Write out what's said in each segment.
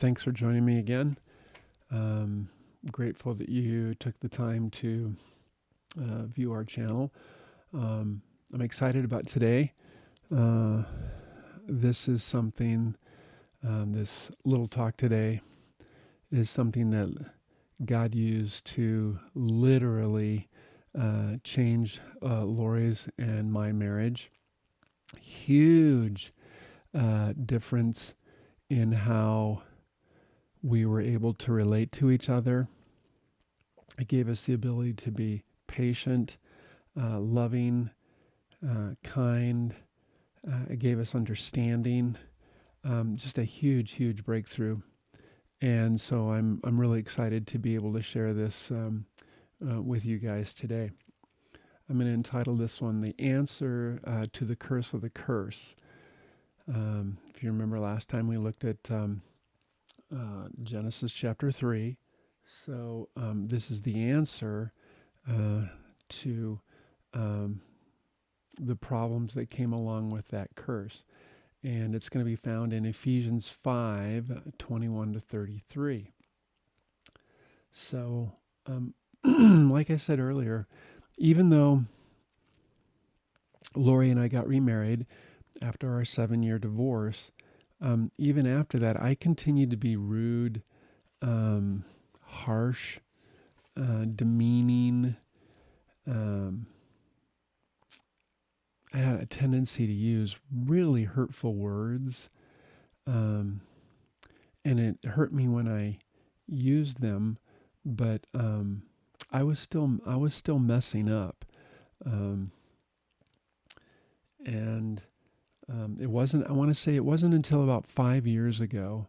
Thanks for joining me again. Grateful that you took the time to view our channel. I'm excited about today. Uh, this is something, this little talk today is something that God used to literally change Laurie's and my marriage. Huge difference in how we were able to relate to each other. It gave us the ability to be patient, loving, kind. It gave us understanding. Just a huge breakthrough. And so I'm really excited to be able to share this with you guys today. I'm going to entitle this one "The Answer to the Curse of the Curse." If you remember last time we looked at Genesis chapter 3. So this is the answer to the problems that came along with that curse. And it's going to be found in Ephesians 5:21 to 33. So, like I said earlier, even though Laurie and I got remarried after our 7-year divorce, even after that, I continued to be rude, harsh, demeaning. I had a tendency to use really hurtful words, and it hurt me when I used them. But I was still messing up, and it wasn't. I want to say it wasn't until about 5 years ago.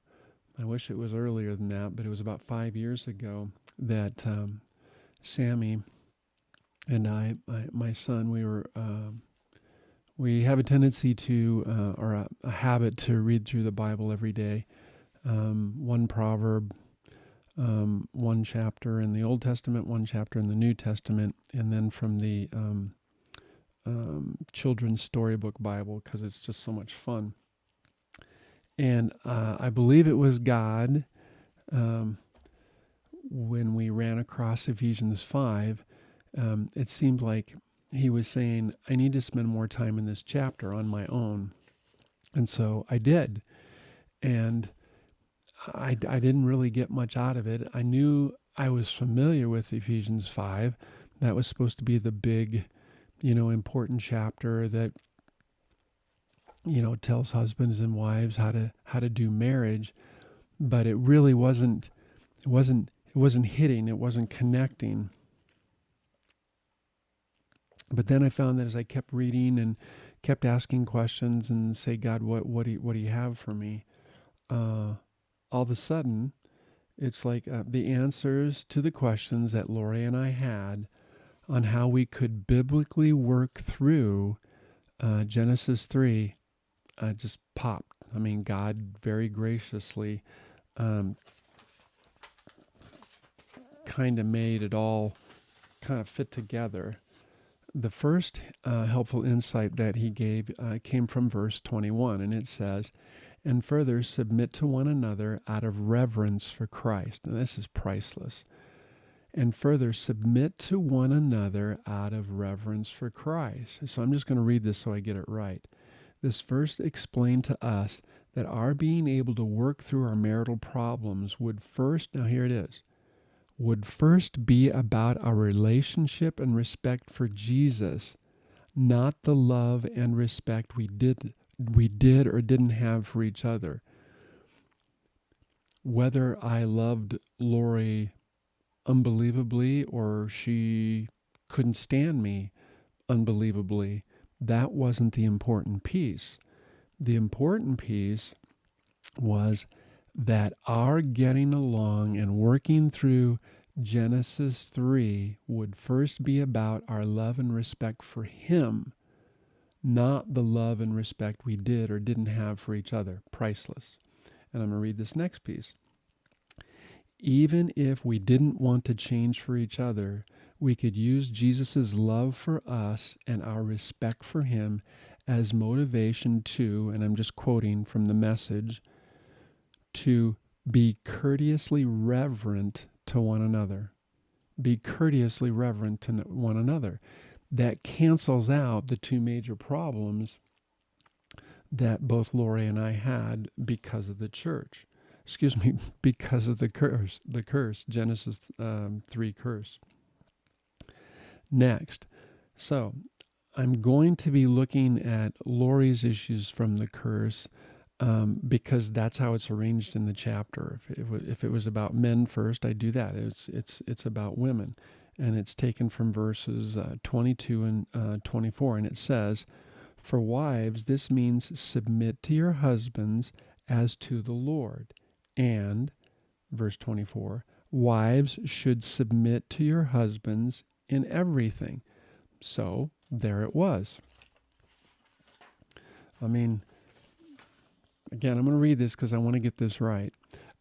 I wish it was earlier than that, but it was about 5 years ago that Sammy and I, my son, we have a tendency to, or a habit to read through the Bible every day, one proverb, one chapter in the Old Testament, one chapter in the New Testament, and then from the children's storybook Bible, because it's just so much fun. And I believe it was God, when we ran across Ephesians 5, it seemed like he was saying, I need to spend more time in this chapter on my own. And so I did. And I didn't really get much out of it. I knew I was familiar with Ephesians 5. That was supposed to be the big, important chapter that, tells husbands and wives how to do marriage. But it really wasn't hitting, it wasn't connecting. But then I found that as I kept reading and kept asking questions and say, God, what do you have for me? All of a sudden, it's like the answers to the questions that Laurie and I had on how we could biblically work through Genesis 3 just popped. I mean, God very graciously kind of made it all kind of fit together. The first helpful insight that he gave came from verse 21, and it says, and further submit to one another out of reverence for Christ. And this is priceless. And further submit to one another out of reverence for Christ. So I'm just going to read this so I get it right. This verse explained to us that our being able to work through our marital problems would first, now here it is, would first be about our relationship and respect for Jesus, not the love and respect we did or didn't have for each other. Whether I loved Laurie unbelievably or she couldn't stand me unbelievably, that wasn't the important piece. The important piece was that our getting along and working through Genesis 3 would first be about our love and respect for him, not the love and respect we did or didn't have for each other. Priceless. And I'm going to read this next piece. Even if we didn't want to change for each other, we could use Jesus' love for us and our respect for him as motivation to, and I'm just quoting from the Message, to Be courteously reverent to one another. Be courteously reverent to one another. That cancels out the two major problems that both Laurie and I had because of the church. Excuse me, because of the curse, Genesis 3 curse. Next, so I'm going to be looking at Laurie's issues from the curse because that's how it's arranged in the chapter. If it was about men first, I'd do that. It's about women, and it's taken from verses 22 and 24, and it says, "For wives, this means submit to your husbands as to the Lord," and verse 24, "Wives should submit to your husbands in everything." So there it was. I mean, again, I'm going to read this because I want to get this right.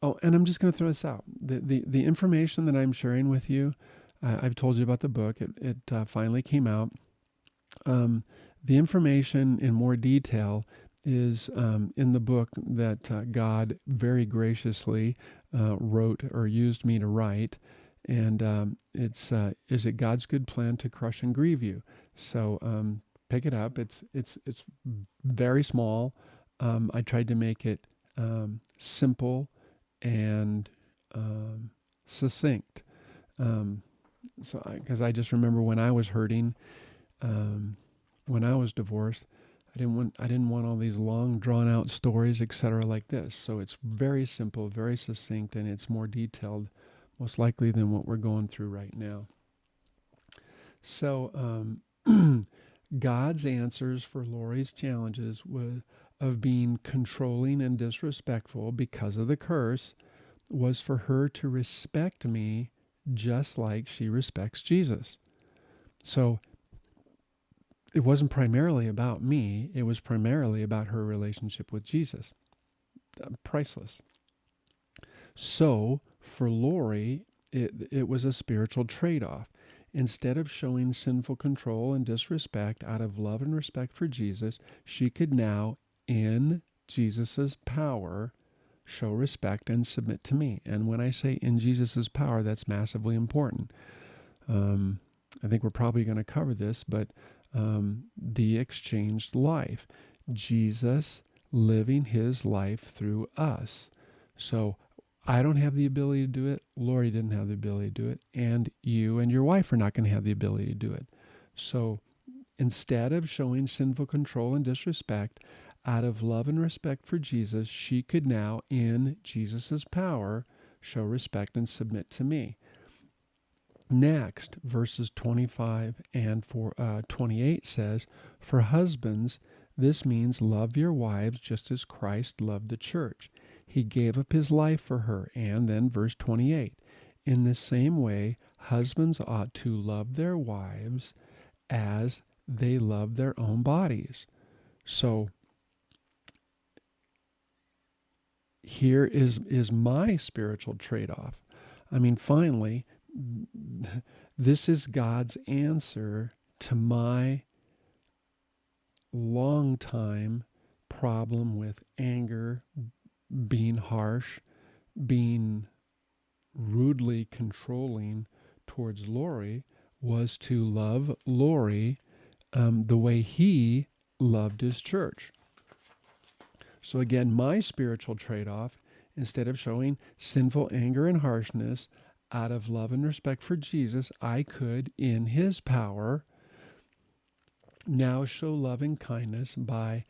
Oh, and I'm just going to throw this out. The information that I'm sharing with you, I've told you about the book. It finally came out. The information in more detail is in the book that God very graciously wrote or used me to write. And it's Is it God's Good Plan to Crush and Grieve You? So pick it up. It's very small. I tried to make it simple and succinct. Because I just remember when I was hurting, when I was divorced, I didn't want all these long drawn out stories, etc. like this. So it's very simple, very succinct, and it's more detailed, most likely than what we're going through right now. So God's answers for Laurie's challenges of being controlling and disrespectful because of the curse was for her to respect me just like she respects Jesus. So it wasn't primarily about me. It was primarily about her relationship with Jesus. Priceless. So for Laurie, it was a spiritual trade-off. Instead of showing sinful control and disrespect out of love and respect for Jesus, she could now, in Jesus's power, show respect and submit to me. And when I say in Jesus's power, that's massively important. I think we're probably going to cover this, but the exchanged life. Jesus living his life through us. So I don't have the ability to do it. Laurie didn't have the ability to do it. And you and your wife are not going to have the ability to do it. So instead of showing sinful control and disrespect, out of love and respect for Jesus, she could now, in Jesus' power, show respect and submit to me. Next, verses 25 and 28 says, "For husbands, this means love your wives just as Christ loved the church. He gave up his life for her." And then verse 28, "In the same way, husbands ought to love their wives as they love their own bodies." So here is my spiritual trade-off. I mean, finally, this is God's answer to my long time problem with anger, being harsh, being rudely controlling towards Laurie, was to love Laurie the way he loved his church. So again, my spiritual trade-off, instead of showing sinful anger and harshness, out of love and respect for Jesus, I could, in his power, now show love and kindness by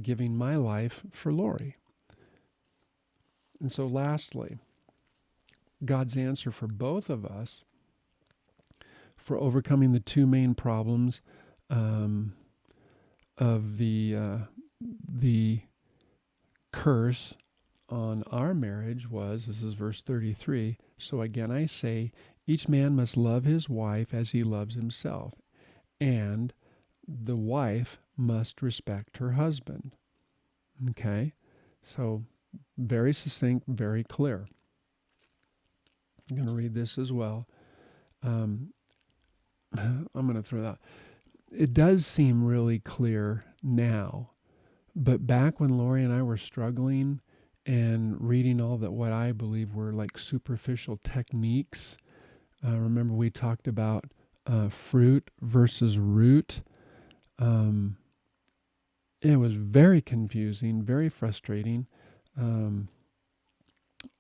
giving my life for Laurie. And so lastly, God's answer for both of us for overcoming the two main problems of the curse on our marriage was, this is verse 33, "So again I say, each man must love his wife as he loves himself, and the wife must respect her husband." Okay? So very succinct, very clear. I'm going to read this as well. I'm going to throw that. It does seem really clear now, but back when Laurie and I were struggling and reading all that what I believe were like superficial techniques. Remember we talked about fruit versus root. Um, it was very confusing, very frustrating. Um,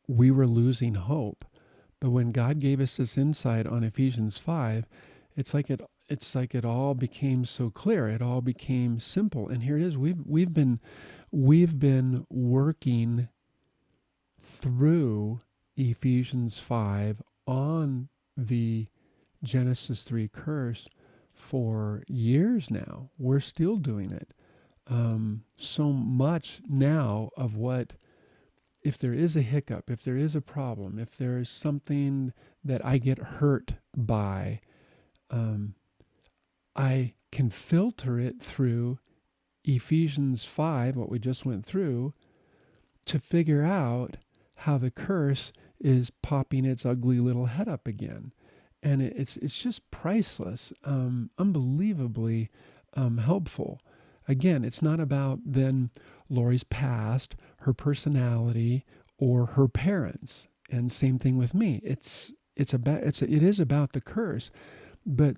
we were losing hope. But when God gave us this insight on Ephesians 5, it's like it all became so clear. It all became simple. And here it is. We've been working through Ephesians 5 on the Genesis 3 curse for years now. We're still doing it. So much now of what, if there is a hiccup, if there is a problem, if there is something that I get hurt by, um, I can filter it through Ephesians 5, what we just went through, to figure out how the curse is popping its ugly little head up again. And it's just priceless, unbelievably helpful. Again, it's not about then Laurie's past, her personality, or her parents. And same thing with me. It is about the curse, but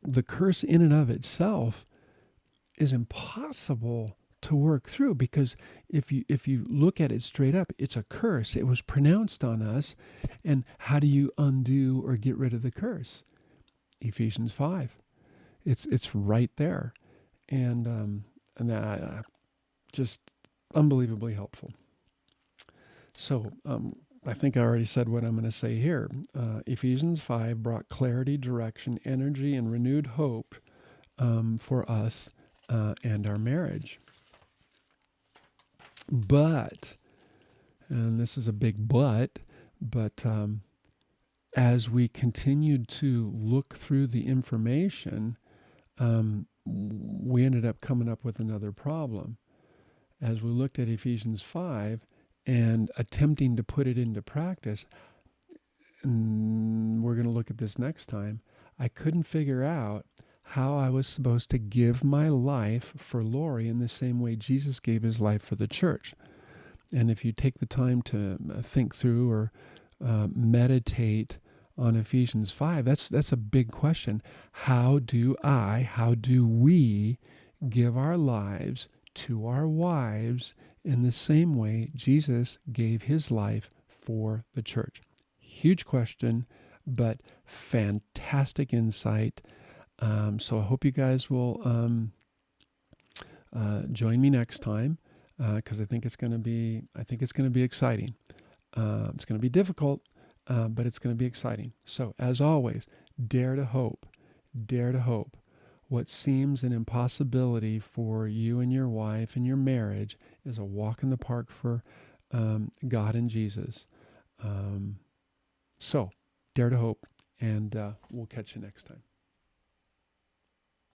the curse in and of itself is impossible to work through, because if you look at it straight up, it's a curse. It was pronounced on us, and how do you undo or get rid of the curse? Ephesians 5. It's right there, and that just unbelievably helpful. So I think I already said what I'm going to say here. Ephesians 5 brought clarity, direction, energy, and renewed hope for us and our marriage. But, and this is a big but as we continued to look through the information, we ended up coming up with another problem. As we looked at Ephesians 5 and attempting to put it into practice, and we're going to look at this next time, I couldn't figure out how I was supposed to give my life for Laurie in the same way Jesus gave his life for the church. And if you take the time to think through or meditate on Ephesians 5, that's a big question. How do we give our lives to our wives in the same way Jesus gave his life for the church? Huge question, but fantastic insight. So I hope you guys will join me next time, because I think it's going to be exciting. It's going to be difficult, but it's going to be exciting. So as always, dare to hope. Dare to hope. What seems an impossibility for you and your wife and your marriage is a walk in the park for God and Jesus. So dare to hope, and we'll catch you next time.